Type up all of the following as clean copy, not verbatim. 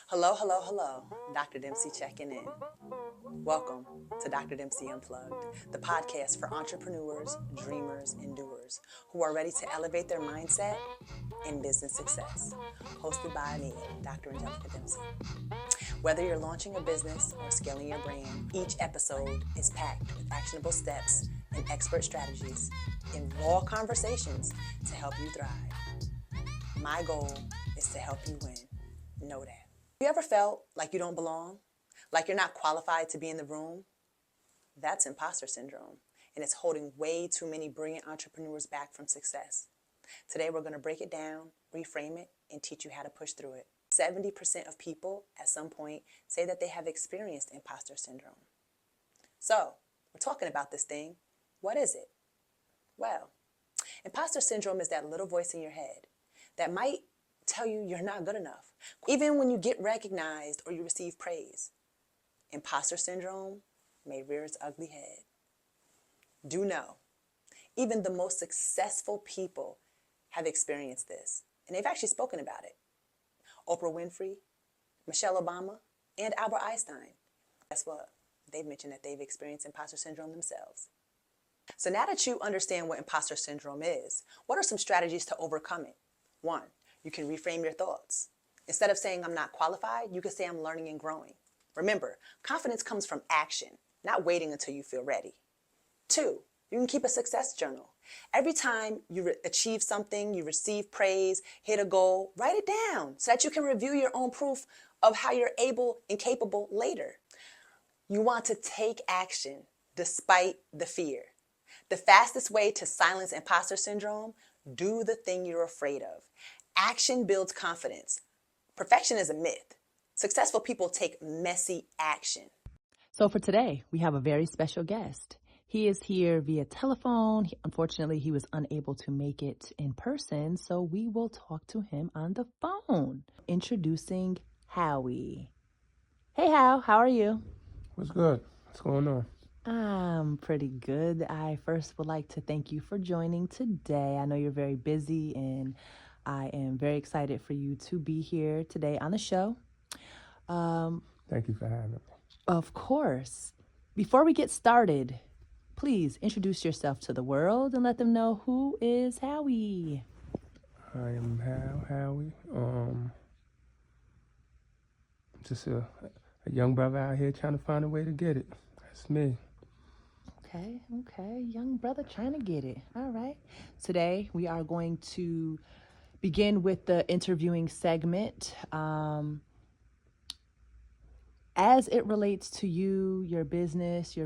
Hello, hello, hello. Dr. Dempsey checking in. Welcome to Dr. Dempsey Unplugged, the podcast for entrepreneurs, dreamers, and doers who are ready to elevate their mindset and business success. Hosted by me, Dr. Angelica Dempsey. Whether you're launching a business or scaling your brand, each episode is packed with actionable steps and expert strategies in raw conversations to help you thrive. My goal is to help you win. Know that. Have you ever felt like you don't belong? Like you're not qualified to be in the room? That's imposter syndrome, and it's holding way too many brilliant entrepreneurs back from success. Today we're going to break it down, reframe it, and teach you how to push through it. 70% of people at some point say that they have experienced imposter syndrome. So, we're talking about this thing. What is it? Well, imposter syndrome is that little voice in your head that might tell you you're not good enough, even when you get recognized or you receive praise. Imposter syndrome may rear its ugly head. Do know, even the most successful people have experienced this, and they've actually spoken about it. Oprah Winfrey, Michelle Obama, and Albert Einstein. Guess what? They've mentioned that they've experienced imposter syndrome themselves. So now that you understand what imposter syndrome is, what are some strategies to overcome it? 1, you can reframe your thoughts. Instead of saying I'm not qualified, you can say I'm learning and growing. Remember, confidence comes from action, not waiting until you feel ready. 2, you can keep a success journal. Every time you achieve something, you receive praise, hit a goal, write it down so that you can review your own proof of how you're able and capable later. You want to take action despite the fear. The fastest way to silence imposter syndrome: do the thing you're afraid of. Action builds confidence. Perfection is a myth. Successful people take messy action. So for today, we have a very special guest. He is here via telephone. Unfortunately, he was unable to make it in person, so we will talk to him on the phone. Introducing Howie. Hey, how are you? What's good? What's going on? I'm pretty good. I first would like to thank you for joining today. I know you're very busy, and I am very excited for you to be here today on the show. Thank you for having me. Of course. Before we get started, please introduce yourself to the world and let them know who is Howie. I am Howie. Just a young brother out here trying to find a way to get it. That's me. Okay. Young brother trying to get it. All right. Today, we are going to begin with the interviewing segment. As it relates to you, your business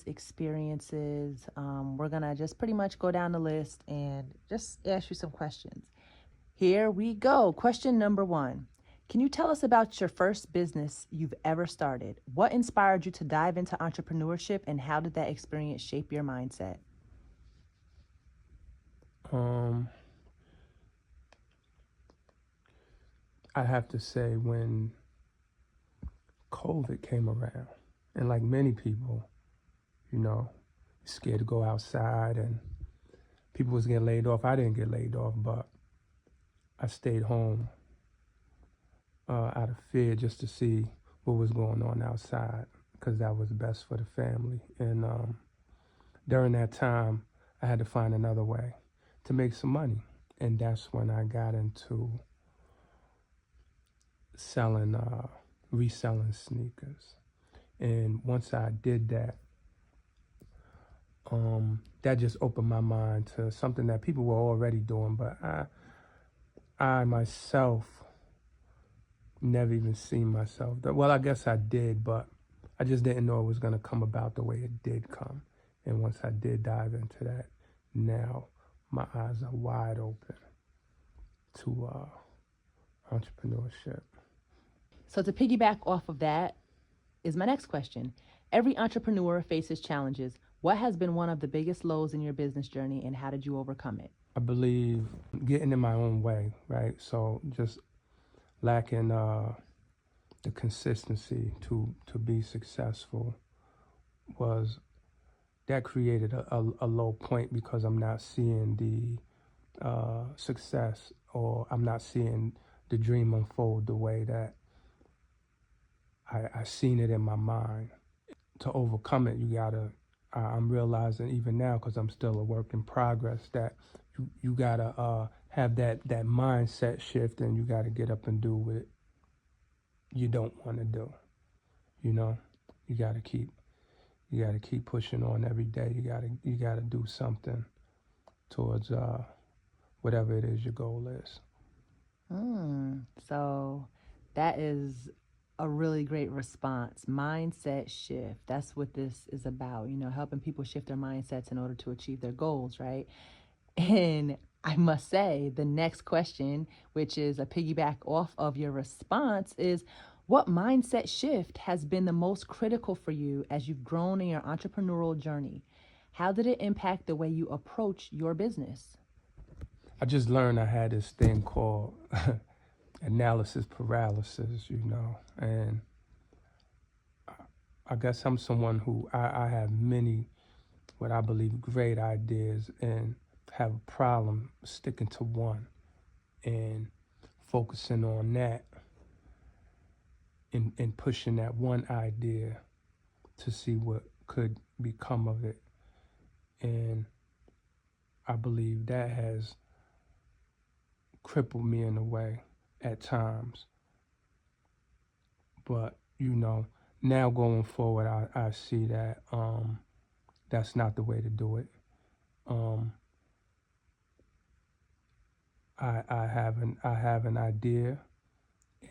experiences, we're going to just pretty much go down the list and just ask you some questions. Here we go. Question number 1. Can you tell us about your first business you've ever started? What inspired you to dive into entrepreneurship, and how did that experience shape your mindset? I have to say, when COVID came around, and like many people, scared to go outside, and people was getting laid off. I didn't get laid off, but I stayed home out of fear, just to see what was going on outside, because that was best for the family. And during that time, I had to find another way to make some money. And that's when I got into reselling sneakers. And once I did that, that just opened my mind to something that people were already doing, but I myself never even seen myself. Well, I guess I did, but I just didn't know it was going to come about the way it did come. And once I did dive into that, now my eyes are wide open to entrepreneurship. So to piggyback off of that is my next question. Every entrepreneur faces challenges. What has been one of the biggest lows in your business journey, and how did you overcome it? I believe getting in my own way, right? So just lacking the consistency to be successful that created a low point, because I'm not seeing the success, or I'm not seeing the dream unfold the way that I seen it in my mind. To overcome it, I'm realizing even now, because I'm still a work in progress, that you gotta have that mindset shift, and you gotta get up and do what you don't want to do. You know, you gotta keep pushing on every day. You gotta do something towards whatever it is your goal is. So that is a really great response. Mindset shift. That's what this is about, helping people shift their mindsets in order to achieve their goals, right? And I must say, the next question, which is a piggyback off of your response, is what mindset shift has been the most critical for you as you've grown in your entrepreneurial journey? How did it impact the way you approach your business? I just learned I had this thing called analysis paralysis, and I guess I'm someone who I have many, what I believe, great ideas, and have a problem sticking to one and focusing on that and pushing that one idea to see what could become of it. And I believe that has crippled me in a way at times. But, now going forward, I see that that's not the way to do it. I have an idea,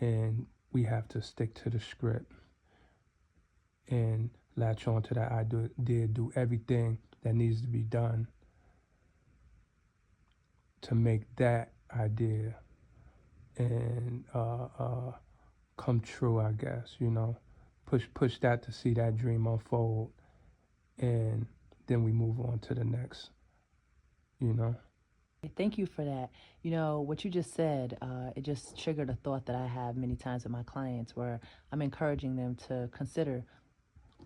and we have to stick to the script and latch on to that idea, do everything that needs to be done to make that idea and come true, I guess, push that to see that dream unfold, and then we move on to the next, Thank you for that. What you just said, it just triggered a thought that I have many times with my clients where I'm encouraging them to consider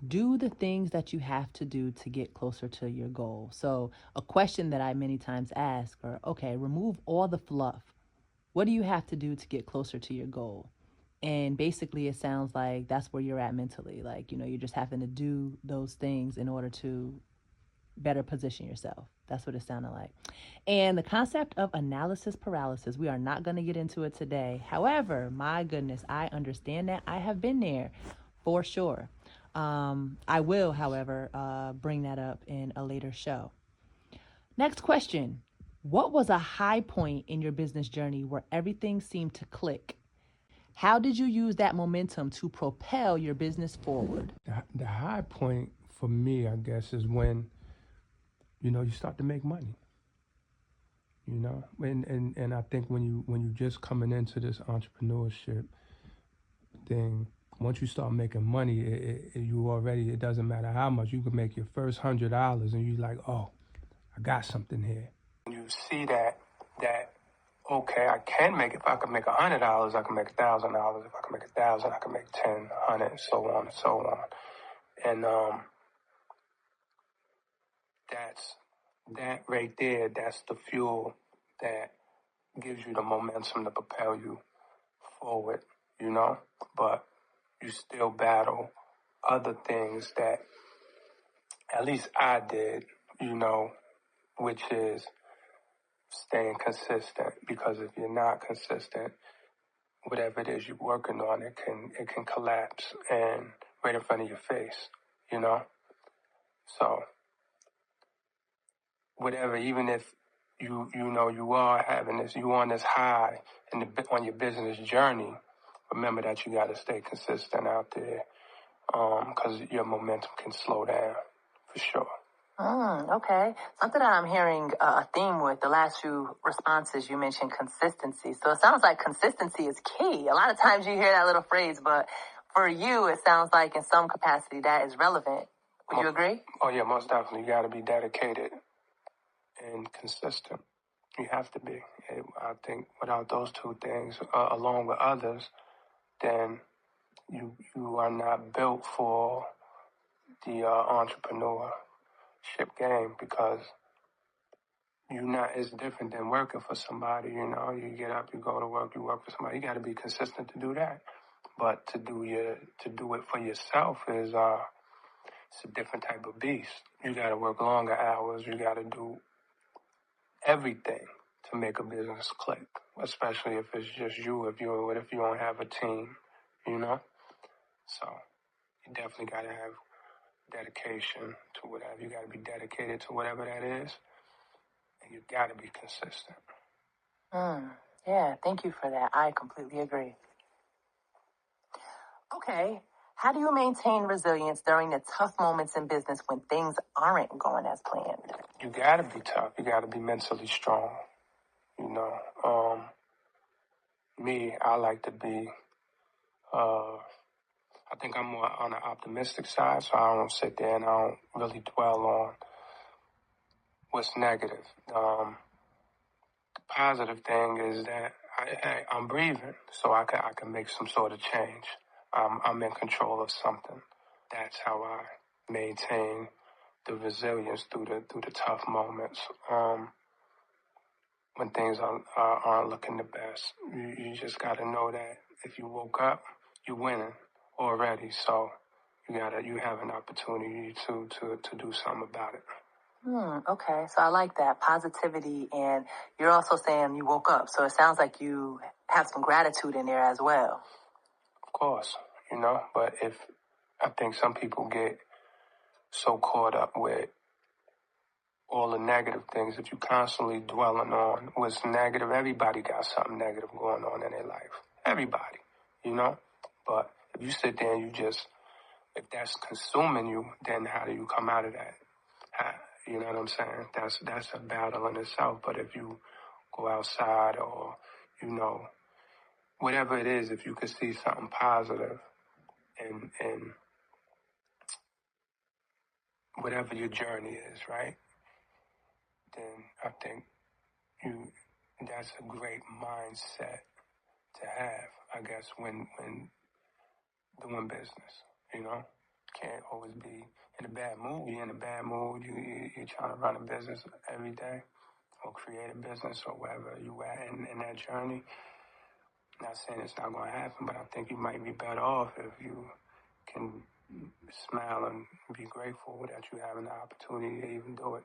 do the things that you have to do to get closer to your goal. So a question that I many times ask are, okay, remove all the fluff. What do you have to do to get closer to your goal? And basically it sounds like that's where you're at mentally. Like, you're just having to do those things in order to better position yourself. That's what it sounded like. And the concept of analysis paralysis, we are not going to get into it today. However, my goodness, I understand that. I have been there for sure. I will, however, bring that up in a later show. Next question. What was a high point in your business journey where everything seemed to click? How did you use that momentum to propel your business forward? The high point for me, I guess, is when, you start to make money. And I think when you just coming into this entrepreneurship thing, once you start making money, it doesn't matter how much. You can make your first $100 and you're like, oh, I got something here. You see that okay, I can make, if I can make $100, I can make $1,000. If I can make 1,000, I can make 10, 100, and so on and so on. And that right there, that's the fuel that gives you the momentum to propel you forward, but you still battle other things that at least I did, which is staying consistent, because if you're not consistent, whatever it is you're working on, it can collapse and right in front of your face, So whatever, even if you are having this, you on this high on your business journey, remember that you got to stay consistent out there, because your momentum can slow down for sure. Okay. Something that I'm hearing a theme with the last few responses, you mentioned consistency. So it sounds like consistency is key. A lot of times you hear that little phrase, but for you, it sounds like in some capacity that is relevant. Would you agree? Oh, yeah, most definitely. You got to be dedicated and consistent. You have to be. I think without those two things, along with others, then you are not built for the entrepreneurship game, because it's different than working for somebody. You get up, you go to work, you work for somebody. You got to be consistent to do that. But to do it for yourself is it's a different type of beast. You got to work longer hours. You got to do everything to make a business click, especially if it's just you. If you don't have a team, you know. So you definitely got to have dedication to whatever. You got to be dedicated to whatever that is, and you got to be consistent. Yeah, thank you for that. I completely agree. Okay, how do you maintain resilience during the tough moments in business when things aren't going as planned? You got to be tough. You got to be mentally strong. You know, me, I like to be. I think I'm more on the optimistic side, so I don't sit there and I don't really dwell on what's negative. The positive thing is that I'm breathing, so I can make some sort of change. I'm in control of something. That's how I maintain the resilience through the tough moments. When things aren't looking the best, you just got to know that if you woke up, you're winning already. So you have an opportunity to do something about it. Okay, so I like that positivity, and you're also saying you woke up, so it sounds like you have some gratitude in there as well. Of course, you know, but I think some people get so caught up with all the negative things. If you constantly dwelling on what's negative, everybody got something negative going on in their life. Everybody, you know. But if you sit there and if that's consuming you, then how do you come out of that? You know what I'm saying? That's a battle in itself. But if you go outside or, you know, whatever it is, if you could see something positive in whatever your journey is, right? Then I think that's a great mindset to have, I guess, when doing business, you know? Can't always be in a bad mood. You're in a bad mood. You're trying to run a business every day or create a business or wherever you at in that journey. Not saying it's not going to happen, but I think you might be better off if you can smile and be grateful that you have an opportunity to even do it.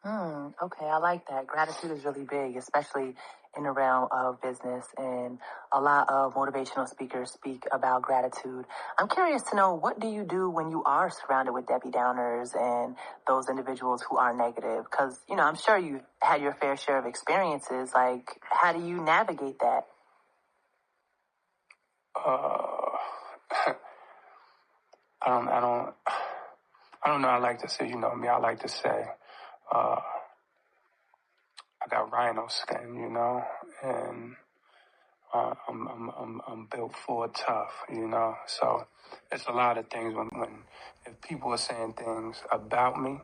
Okay, I like that. Gratitude is really big, especially in the realm of business, and a lot of motivational speakers speak about gratitude. I'm curious to know, what do you do when you are surrounded with Debbie Downers and those individuals who are negative? Because, you know, I'm sure you've had your fair share of experiences. Like, how do you navigate that? I don't know. I like to say, you know me, I like to say, I got rhino skin, you know, and I'm built for tough, you know. So it's a lot of things if people are saying things about me,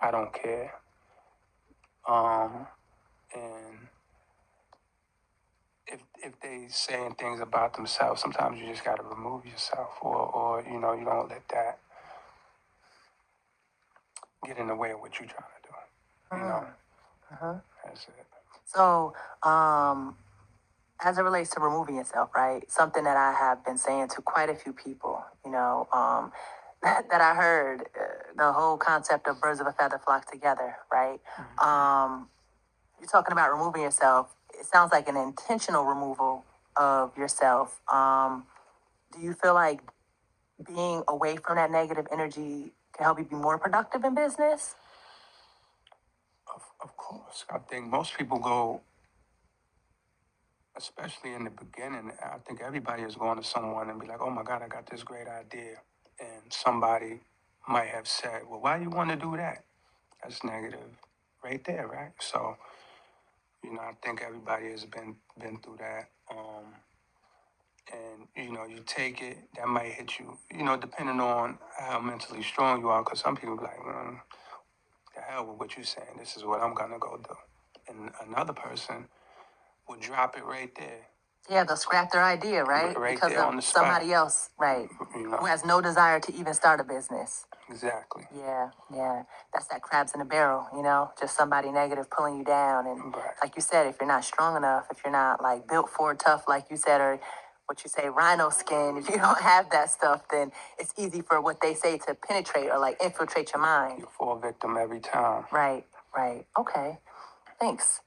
I don't care. And if they saying things about themselves, sometimes you just got to remove yourself, or you know, you don't let that get in the way of what you're trying to do. You know, that's it. So, as it relates to removing yourself, right? Something that I have been saying to quite a few people, you know, that I heard, the whole concept of birds of a feather flock together, right? You're talking about removing yourself. It sounds like an intentional removal of yourself. Do you feel like being away from that negative energy can help you be more productive in business? Of course. I think most people go, especially in the beginning, I think everybody is going to someone and be like, oh my God, I got this great idea. And somebody might have said, well, why you want to do that? That's negative right there, right? So, you know, I think everybody has been through that. And, you know, you take it, that might hit you, you know, depending on how mentally strong you are, because some people be like, the hell with what you're saying, this is what I'm going to go do. And another person will drop it right there. Yeah, they'll scrap their idea, right? Right because there of on the spot. somebody else, right? You know? Who has no desire to even start a business. Exactly. Yeah. That's that crabs in a barrel, you know? Just somebody negative pulling you down. And right. Like you said, if you're not strong enough, if you're not like built for tough, like you said, or what you say, rhino skin. If you don't have that stuff, then it's easy for what they say to penetrate or like infiltrate your mind. You fall victim every time. Right. Okay. Thanks.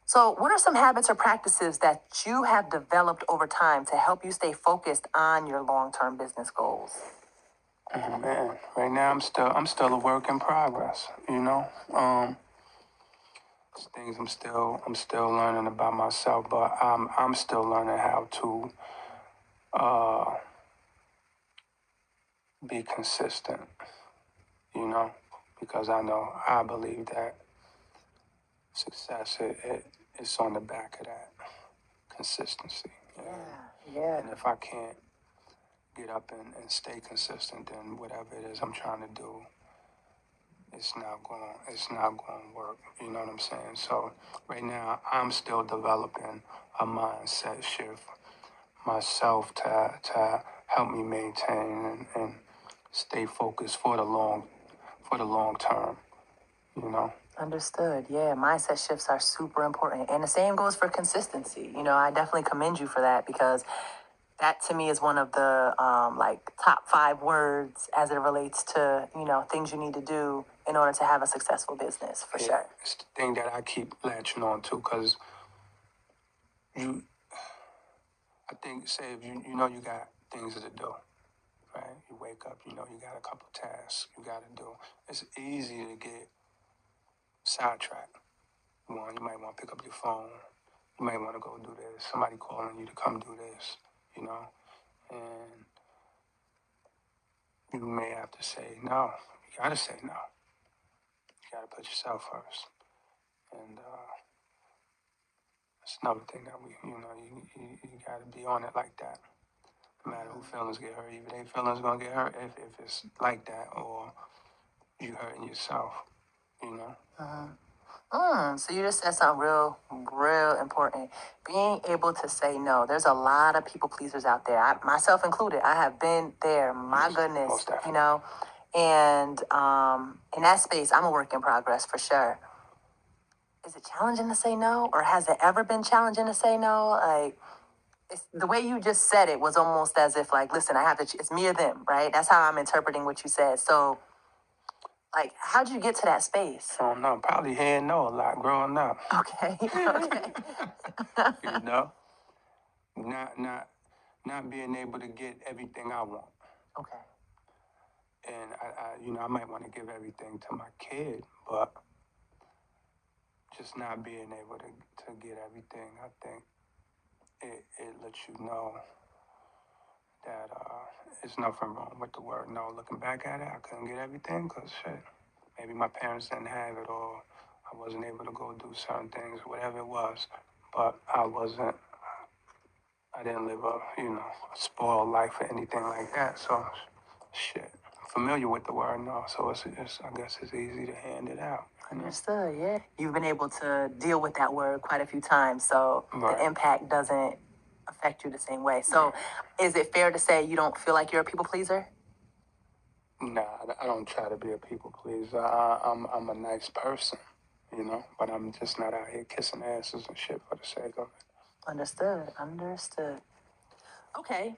So, what are some habits or practices that you have developed over time to help you stay focused on your long-term business goals? Oh, man, right now I'm still a work in progress. Things I'm still learning about myself, but I'm still learning how to be consistent. Because I believe that success it's on the back of that consistency. Yeah. And if I can't get up and stay consistent, then whatever it is I'm trying to do, it's not going to work. You know what I'm saying? So right now I'm still developing a mindset shift myself to help me maintain and stay focused for the long term. Understood. Yeah, mindset shifts are super important. And the same goes for consistency. I definitely commend you for that because that to me is one of the like top 5 words as it relates to, things you need to do in order to have a successful business, for sure. It's the thing that I keep latching on to because I think, say, if you got things to do, right? You wake up, you got a couple tasks you got to do. It's easy to get sidetracked. You might want to pick up your phone. You might want to go do this. Somebody calling you to come do this, and you may have to say no. You got to say no. You got to put yourself first. And that's another thing that you got to be on it like that. No matter who feelings get hurt, either their feelings going to get hurt if it's like that, or you hurting yourself, So you just said something real important. Being able to say no. There's a lot of people pleasers out there, myself included. I have been there. My goodness, most definitely. And in that space, I'm a work in progress for sure. Is it challenging to say no, or has it ever been challenging to say no? Like, the way you just said it was almost as if, like, listen, I have to. It's me or them, right? That's how I'm interpreting what you said. So, like, how'd you get to that space? I don't know. Probably hearing no a lot growing up. Okay. Not being able to get everything I want. Okay. And I might want to give everything to my kid, but just not being able to get everything, I think it lets you know that there's nothing wrong with the word no. Looking back at it, I couldn't get everything because shit, maybe my parents didn't have it, or I wasn't able to go do certain things, whatever it was. But I didn't live a spoiled life or anything like that. So shit, I'm familiar with the word no. So I guess it's easy to hand it out. Understood, yeah. You've been able to deal with that word quite a few times, so Right. The impact doesn't affect you the same way. So is it fair to say you don't feel like you're a people pleaser? Nah, I don't try to be a people pleaser. I'm a nice person, but I'm just not out here kissing asses and shit for the sake of it. Understood. Okay.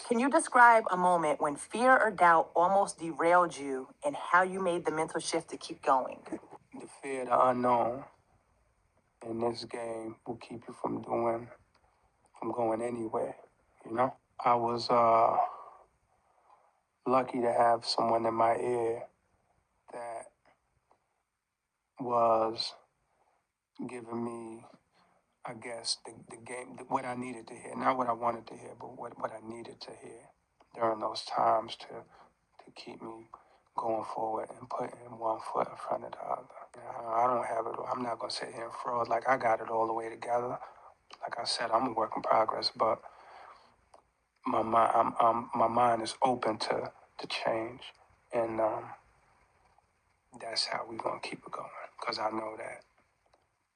Can you describe a moment when fear or doubt almost derailed you and how you made the mental shift to keep going? The fear of the unknown in this game will keep you from going anywhere, I was lucky to have someone in my ear that was giving me, I guess, the game, what I needed to hear. Not what I wanted to hear, but what I needed to hear during those times to keep me going forward and putting one foot in front of the other. I don't have it all. I'm not going to sit here and fraud like I got it all the way together. Like I said, I'm a work in progress, but my mind is open to change. And that's how we're going to keep it going. Because I know that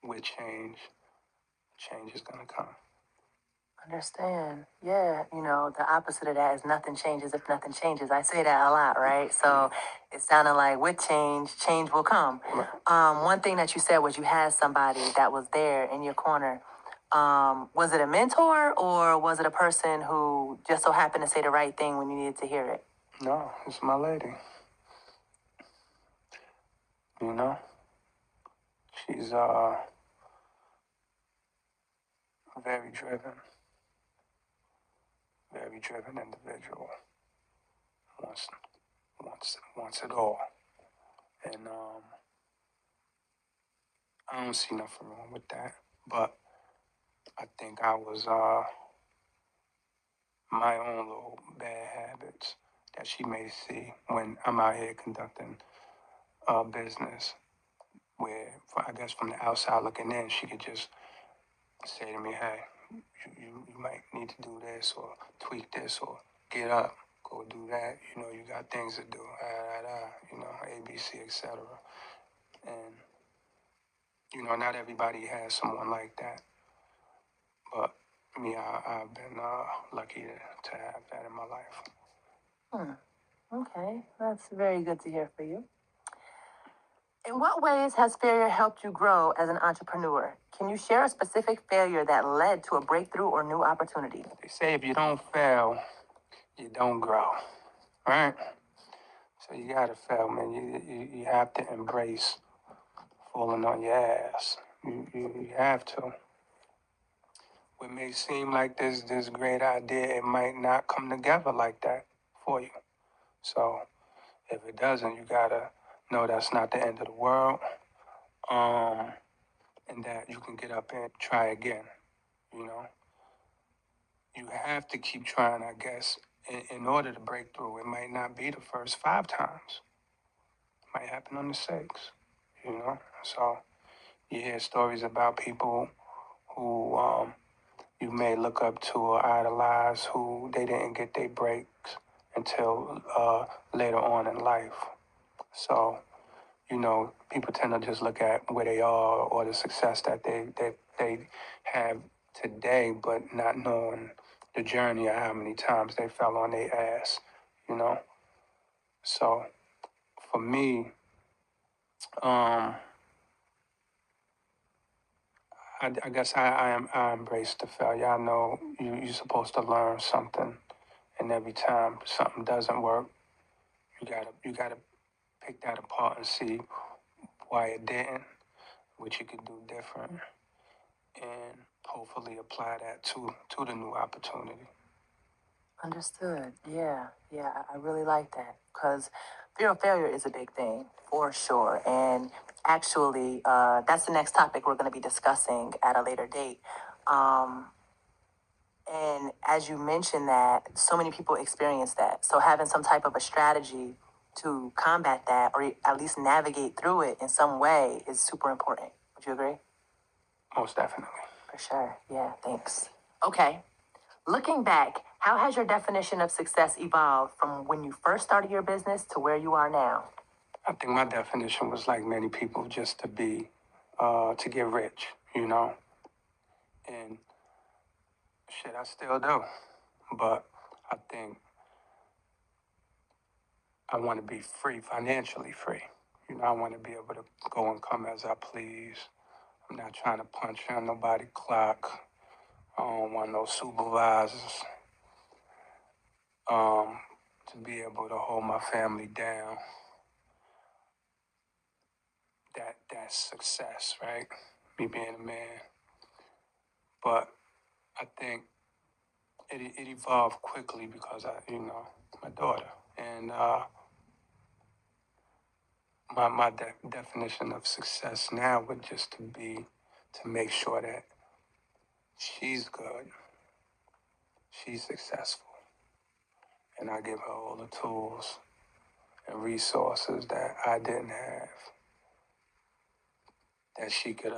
with change is going to come. Understand. Yeah, the opposite of that is nothing changes if nothing changes. I say that a lot, right? So it sounded like with change will come. Right. One thing that you said was you had somebody that was there in your corner. Was it a mentor or was it a person who just so happened to say the right thing when you needed to hear it? No, it's my lady. You know, she's a very driven individual. Wants it all, and I don't see nothing wrong with that. But I think I was my own little bad habits that she may see when I'm out here conducting business. Where I guess from the outside looking in, she could just say to me, "Hey, you might need to do this or tweak this or get up, go do that. You know, you got things to do. You know, ABC, etc." And you know, not everybody has someone like that, but me, I've been lucky to have that in my life. Okay, that's very good to hear for you. In what ways has failure helped you grow as an entrepreneur? Can you share a specific failure that led to a breakthrough or new opportunity? They say if you don't fail, you don't grow, right? So you gotta fail, man. You have to embrace falling on your ass. You have to. What may seem like this great idea, it might not come together like that for you. So if it doesn't, you gotta know that's not the end of the world. And that you can get up and try again. You know, you have to keep trying, I guess, in order to break through. It might not be the first 5 times. It might happen on the 6th. You know, so you hear stories about people who you may look up to or idolize who they didn't get their breaks until later on in life. So, you know, people tend to just look at where they are or the success that they have today, but not knowing the journey of how many times they fell on their ass, you know. So, for me, I guess I embrace the failure. I know you're supposed to learn something, and every time something doesn't work, you gotta pick that apart and see why it didn't, what you could do different, and hopefully apply that to the new opportunity. Understood. Yeah, I really like that because fear of failure is a big thing for sure. And actually, that's the next topic we're going to be discussing at a later date. Um, and as you mentioned that, so many people experience that. So having some type of a strategy to combat that or at least navigate through it in some way is super important. Would you agree? Most definitely. For sure. Yeah, thanks. Okay. Looking back, how has your definition of success evolved from when you first started your business to where you are now? I think my definition was like many people, just to get rich, you know? And shit, I still do. But I think I want to be free, financially free. You know, I want to be able to go and come as I please. I'm not trying to punch on nobody's clock. I don't want no supervisors. To be able to hold my family down. That's success, right? Me being a man. But I think it evolved quickly because my daughter. And my definition of success now would just to make sure that she's good, she's successful, and I give her all the tools and resources that I didn't have, that she could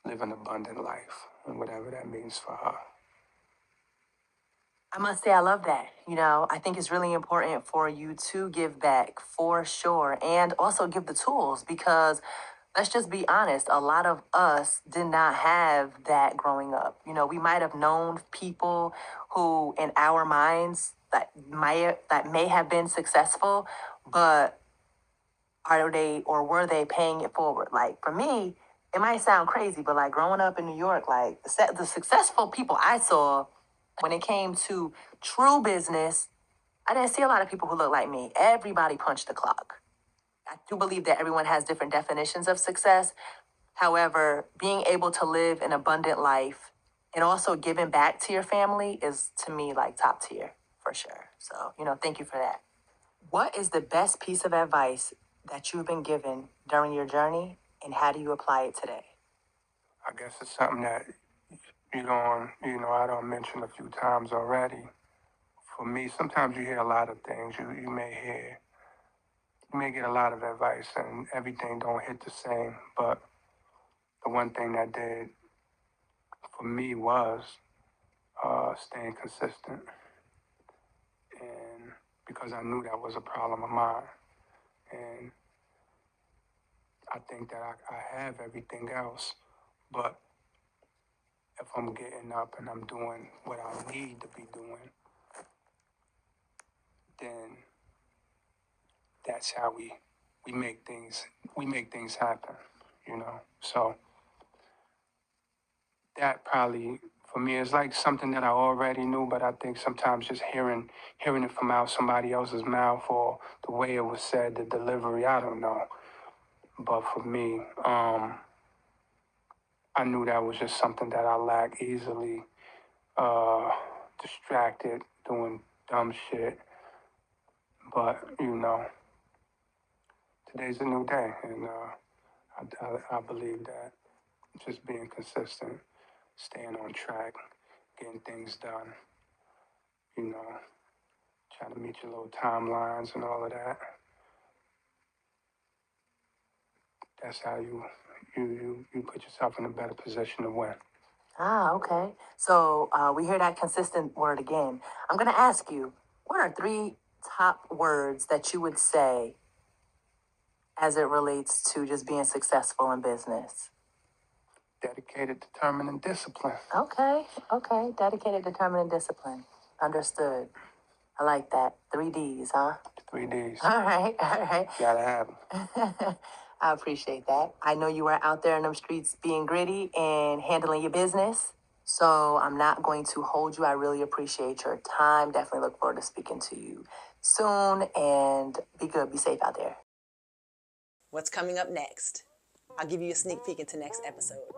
live an abundant life, and whatever that means for her. I must say, I love that. You know, I think it's really important for you to give back for sure and also give the tools because let's just be honest, a lot of us did not have that growing up. You know, we might have known people who, in our minds, that may have been successful, but are they or were they paying it forward? Like for me, It might sound crazy, but like growing up in New York, like the successful people I saw when it came to true business, I didn't see a lot of people who looked like me. Everybody punched the clock. I do believe that everyone has different definitions of success. However, being able to live an abundant life and also giving back to your family is, to me, like top tier for sure. So, thank you for that. What is the best piece of advice that you've been given during your journey, and how do you apply it today? I guess it's something that I don't mention a few times already. For me, sometimes you hear a lot of things. You may get a lot of advice and everything don't hit the same. But the one thing that did for me was staying consistent. And because I knew that was a problem of mine. And I think that I have everything else. But if I'm getting up and I'm doing what I need to be doing, then that's how we make things happen, So that probably for me is like something that I already knew, but I think sometimes just hearing it from out somebody else's mouth or the way it was said, the delivery, I don't know. But for me, I knew that was just something that I lack easily, distracted, doing dumb shit. But today's a new day, and I believe that just being consistent, staying on track, getting things done, trying to meet your little timelines and all of that. That's how you put yourself in a better position to win. Ah, okay. So we hear that consistent word again. I'm going to ask you, what are 3 top words that you would say as it relates to just being successful in business? Dedicated, determined, and disciplined. Okay. Dedicated, determined, and disciplined. Understood. I like that. 3 Ds, huh? 3 Ds. All right. Gotta have them. I appreciate that. I know you are out there in them streets being gritty and handling your business. So I'm not going to hold you. I really appreciate your time. Definitely look forward to speaking to you soon, and be good. Be safe out there. What's coming up next? I'll give you a sneak peek into next episode.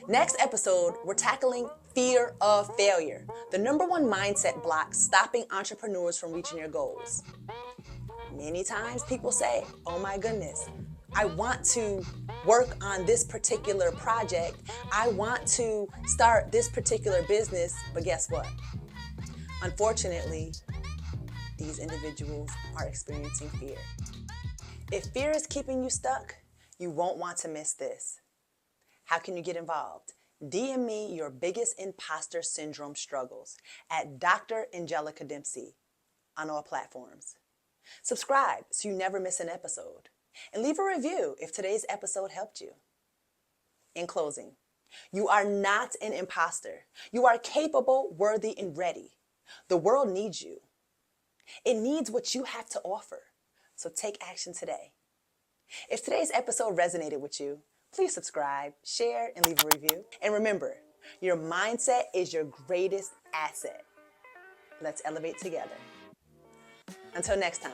Next episode, we're tackling fear of failure, the number one mindset block stopping entrepreneurs from reaching their goals. Many times people say, oh my goodness, I want to work on this particular project. I want to start this particular business, but guess what? Unfortunately, these individuals are experiencing fear. If fear is keeping you stuck, you won't want to miss this. How can you get involved? DM me your biggest imposter syndrome struggles at Dr. Angelica Dempsey on all platforms. Subscribe so you never miss an episode. And leave a review if today's episode helped you. In closing, you are not an imposter. You are capable, worthy, and ready. The world needs you. It needs what you have to offer. So take action today. If today's episode resonated with you, please subscribe, share, and leave a review. And remember, your mindset is your greatest asset. Let's elevate together. Until next time.